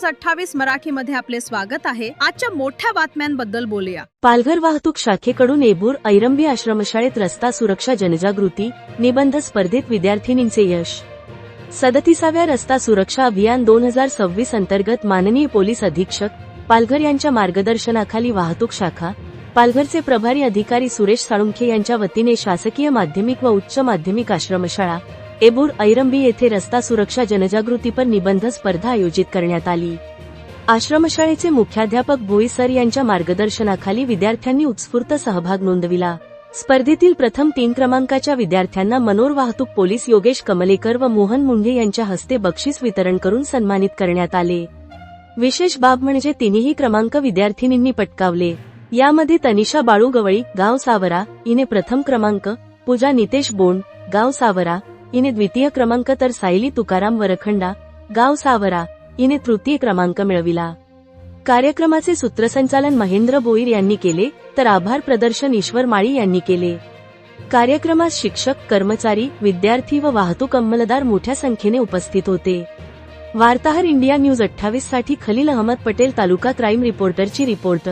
News 28 मराठीमध्ये आपले स्वागत आहे। आजच्या मोठ्या बातम्यांबद्दल बोलूया। पालघर वाहतूक शाखेकडून एबूर ऐरंबी आश्रमशाळेत रस्ता सुरक्षा जनजागृती निबंध स्पर्धेत विद्यार्थिनींचे यश। 37व्या रस्ता सुरक्षा अभियान 2026 अंतर्गत माननीय पोलीस अधीक्षक पालघर यांच्या मार्गदर्शनाखाली वाहतूक शाखा पालघरचे प्रभारी अधिकारी सुरेश साळुंखे यांच्या वतीने शासकीय माध्यमिक व उच्च माध्यमिक आश्रमशाळा एबूर ऐरंबी येथे रस्ता सुरक्षा जनजागृतीपर निबंध स्पर्धा आयोजित करण्यात आली। आश्रमशाळेचे मुख्याध्यापक भोई सर यांच्या मार्गदर्शनाखाली विद्यार्थ्यांनी उत्स्फूर्त सहभाग नोंदविला। स्पर्धेतील प्रथम 3 क्रमांकाच्या विद्यार्थ्यांना मनोर वाहतूक पोलीस योगेश कमलेकर व मोहन मुंढे यांच्या हस्ते बक्षीस वितरण करून सन्मानित करण्यात आले। विशेष बाब म्हणजे तिन्ही क्रमांक विद्यार्थिनींनी पटकावले। यामध्ये तनिषा बाळू गवळी गाव सावरा हिने प्रथम क्रमांक, पूजा नितेश बोंड गाव सावरा हिने द्वितीय क्रमांक तर सायली तुकाराम वरखंडा गाव सावरा हिने तृतीय क्रमांक मिळविला। कार्यक्रमाचे सूत्रसंचालन महेंद्र बोईर यांनी केले तर आभार प्रदर्शन ईश्वर माळी यांनी केले। कार्यक्रमास शिक्षक, कर्मचारी, विद्यार्थी व वाहतूक अंमलदार मोठ्या संख्येने उपस्थित होते। वार्ताहर इंडिया न्यूज 28 साठी खलील अहमद पटेल, तालुका क्राईम रिपोर्टरची रिपोर्ट।